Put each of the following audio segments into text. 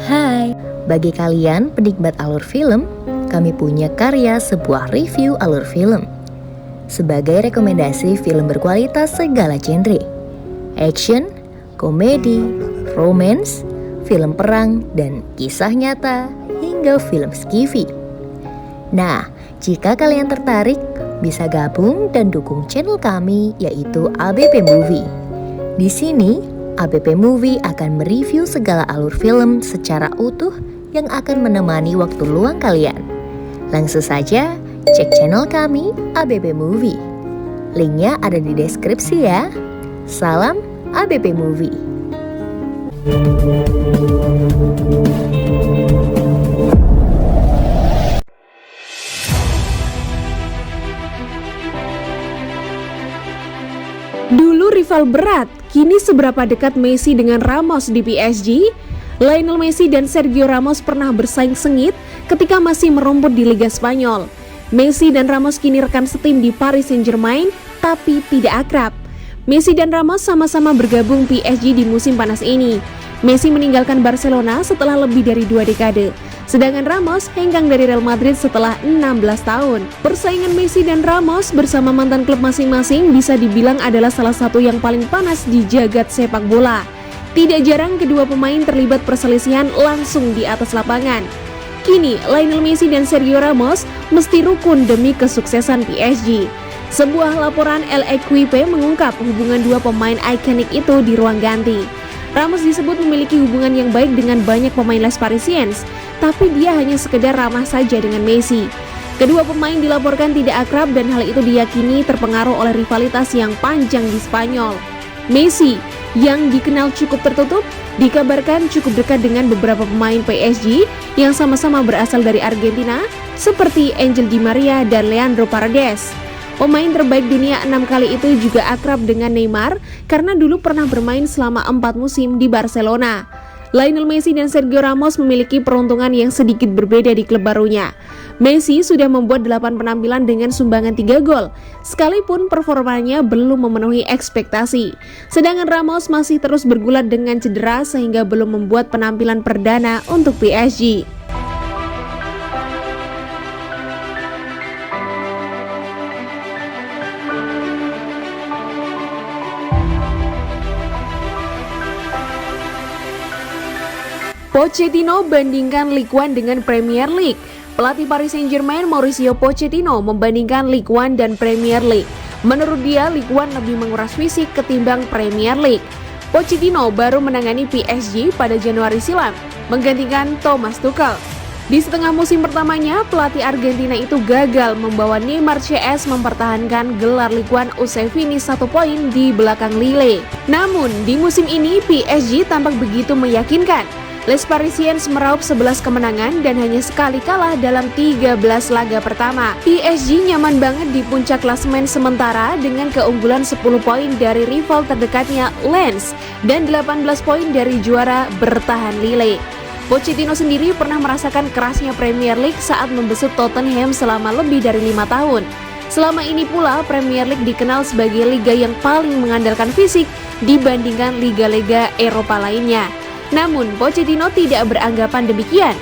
Hai, bagi kalian penikmat alur film, kami punya karya sebuah review alur film. Sebagai rekomendasi film berkualitas segala genre, action, komedi, romance, film perang, dan kisah nyata, hingga film skifi. Nah, jika kalian tertarik, bisa gabung dan dukung channel kami, yaitu ABP Movie. Di sini, ABP Movie akan mereview segala alur film secara utuh yang akan menemani waktu luang kalian. Langsung saja cek channel kami, ABP Movie. Linknya ada di deskripsi ya. Salam ABP Movie. Dulu rival berat, kini seberapa dekat Messi dengan Ramos di PSG? Lionel Messi dan Sergio Ramos pernah bersaing sengit ketika masih merumput di Liga Spanyol. Messi dan Ramos kini rekan setim di Paris Saint-Germain, tapi tidak akrab. Messi dan Ramos sama-sama bergabung PSG di musim panas ini. Messi meninggalkan Barcelona setelah lebih dari 2 dekade. Sedangkan Ramos hengkang dari Real Madrid setelah 16 tahun. Persaingan Messi dan Ramos bersama mantan klub masing-masing bisa dibilang adalah salah satu yang paling panas di jagat sepak bola. Tidak jarang kedua pemain terlibat perselisihan langsung di atas lapangan. Kini Lionel Messi dan Sergio Ramos mesti rukun demi kesuksesan PSG. Sebuah laporan El Equipe mengungkap hubungan dua pemain ikonik itu di ruang ganti. Ramos disebut memiliki hubungan yang baik dengan banyak pemain Les Parisiens, tapi dia hanya sekedar ramah saja dengan Messi. Kedua pemain dilaporkan tidak akrab dan hal itu diyakini terpengaruh oleh rivalitas yang panjang di Spanyol. Messi, yang dikenal cukup tertutup, dikabarkan cukup dekat dengan beberapa pemain PSG yang sama-sama berasal dari Argentina, seperti Angel Di Maria dan Leandro Paredes. Pemain terbaik dunia 6 kali itu juga akrab dengan Neymar karena dulu pernah bermain selama 4 musim di Barcelona. Lionel Messi dan Sergio Ramos memiliki peruntungan yang sedikit berbeda di klub barunya. Messi sudah membuat 8 penampilan dengan sumbangan 3 gol, sekalipun performanya belum memenuhi ekspektasi. Sedangkan Ramos masih terus bergulat dengan cedera sehingga belum membuat penampilan perdana untuk PSG. Pochettino bandingkan Ligue 1 dengan Premier League. Pelatih Paris Saint-Germain Mauricio Pochettino membandingkan Ligue 1 dan Premier League. Menurut dia, Ligue 1 lebih menguras fisik ketimbang Premier League. Pochettino baru menangani PSG pada Januari silam, menggantikan Thomas Tuchel. Di setengah musim pertamanya, pelatih Argentina itu gagal membawa Neymar CS mempertahankan gelar Ligue 1 usai finish 1 poin di belakang Lille. Namun, di musim ini PSG tampak begitu meyakinkan. Les Parisiens meraup 11 kemenangan dan hanya sekali kalah dalam 13 laga pertama. PSG nyaman banget di puncak klasemen sementara dengan keunggulan 10 poin dari rival terdekatnya Lens dan 18 poin dari juara bertahan Lille. Pochettino sendiri pernah merasakan kerasnya Premier League saat membesut Tottenham selama lebih dari 5 tahun. Selama ini pula Premier League dikenal sebagai liga yang paling mengandalkan fisik dibandingkan liga-liga Eropa lainnya. Namun, Pochettino tidak beranggapan demikian.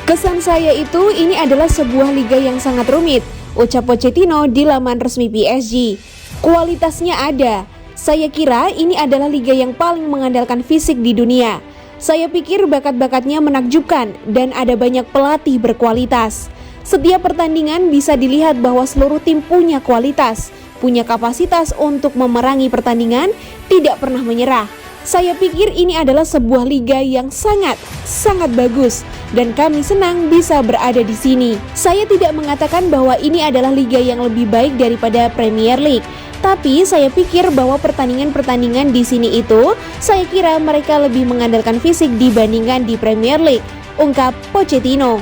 Kesan saya itu ini adalah sebuah liga yang sangat rumit, ucap Pochettino di laman resmi PSG. Kualitasnya ada. Saya kira ini adalah liga yang paling mengandalkan fisik di dunia. Saya pikir bakat-bakatnya menakjubkan dan ada banyak pelatih berkualitas. Setiap pertandingan bisa dilihat bahwa seluruh tim punya kualitas, punya kapasitas untuk memerangi pertandingan, tidak pernah menyerah. Saya pikir ini adalah sebuah liga yang sangat bagus dan kami senang bisa berada di sini. Saya tidak mengatakan bahwa ini adalah liga yang lebih baik daripada Premier League, tapi saya pikir bahwa pertandingan-pertandingan di sini itu, saya kira mereka lebih mengandalkan fisik dibandingkan di Premier League, ungkap Pochettino.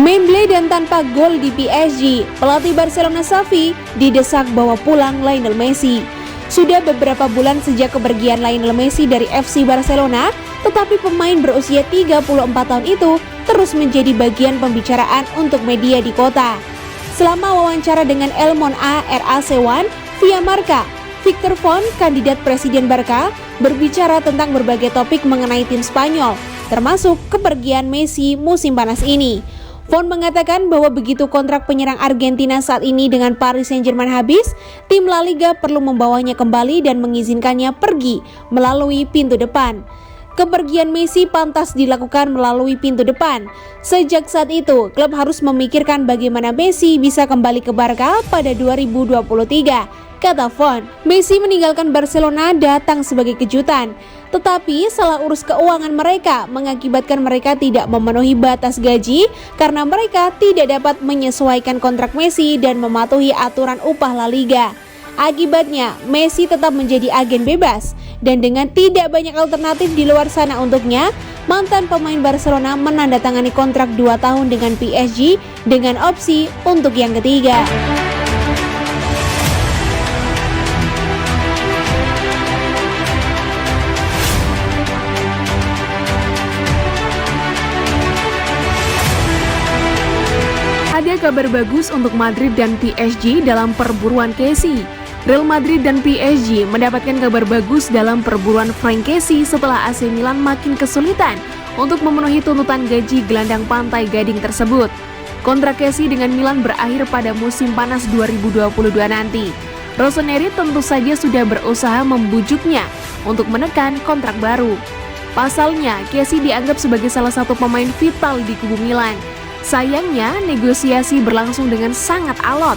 Memble dan tanpa gol di PSG, pelatih Barcelona Xavi didesak bawa pulang Lionel Messi. Sudah beberapa bulan sejak kepergian Lionel Messi dari FC Barcelona, tetapi pemain berusia 34 tahun itu terus menjadi bagian pembicaraan untuk media di kota. Selama wawancara dengan El Mona RAC1 via Marca, Victor Font, kandidat presiden Barca, berbicara tentang berbagai topik mengenai tim Spanyol, termasuk kepergian Messi musim panas ini. Font mengatakan bahwa begitu kontrak penyerang Argentina saat ini dengan Paris Saint-Germain habis, tim La Liga perlu membawanya kembali dan mengizinkannya pergi melalui pintu depan. Kepergian Messi pantas dilakukan melalui pintu depan. Sejak saat itu, klub harus memikirkan bagaimana Messi bisa kembali ke Barca pada 2023. Kata Font, Messi meninggalkan Barcelona datang sebagai kejutan, tetapi salah urus keuangan mereka mengakibatkan mereka tidak memenuhi batas gaji karena mereka tidak dapat menyesuaikan kontrak Messi dan mematuhi aturan upah La Liga. Akibatnya, Messi tetap menjadi agen bebas dan dengan tidak banyak alternatif di luar sana untuknya, mantan pemain Barcelona menandatangani kontrak 2 tahun dengan PSG dengan opsi untuk yang ketiga. Ada kabar bagus untuk Madrid dan PSG dalam perburuan Kessie. Real Madrid dan PSG mendapatkan kabar bagus dalam perburuan Franck Kessie setelah AC Milan makin kesulitan untuk memenuhi tuntutan gaji gelandang pantai Gading tersebut. Kontrak Kessie dengan Milan berakhir pada musim panas 2022 nanti. Rossoneri tentu saja sudah berusaha membujuknya untuk menekan kontrak baru. Pasalnya, Kessie dianggap sebagai salah satu pemain vital di kubu Milan. Sayangnya, negosiasi berlangsung dengan sangat alot.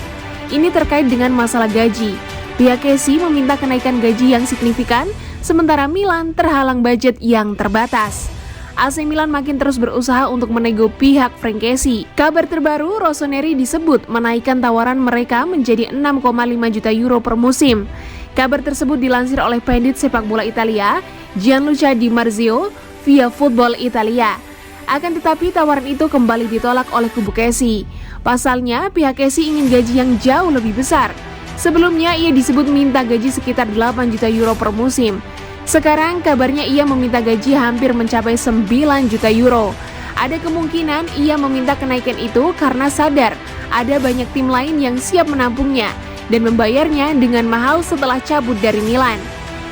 Ini terkait dengan masalah gaji. Pihak Kessie meminta kenaikan gaji yang signifikan, sementara Milan terhalang budget yang terbatas. AC Milan makin terus berusaha untuk menego pihak Franck Kessie. Kabar terbaru, Rossoneri disebut menaikkan tawaran mereka menjadi 6,5 juta euro per musim. Kabar tersebut dilansir oleh pendit sepak bola Italia, Gianluca Di Marzio, via Football Italia. Akan tetapi tawaran itu kembali ditolak oleh kubu Kessie. Pasalnya, pihak Kessie ingin gaji yang jauh lebih besar. Sebelumnya ia disebut minta gaji sekitar 8 juta euro per musim. Sekarang kabarnya ia meminta gaji hampir mencapai 9 juta euro. Ada kemungkinan ia meminta kenaikan itu karena sadar ada banyak tim lain yang siap menampungnya dan membayarnya dengan mahal setelah cabut dari Milan.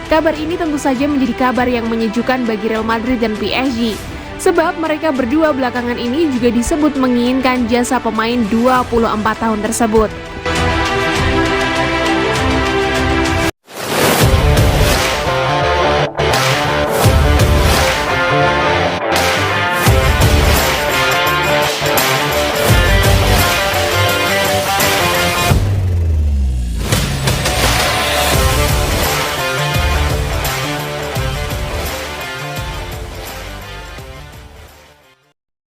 Kabar ini tentu saja menjadi kabar yang menyejukkan bagi Real Madrid dan PSG. Sebab mereka berdua belakangan ini juga disebut menginginkan jasa pemain 24 tahun tersebut.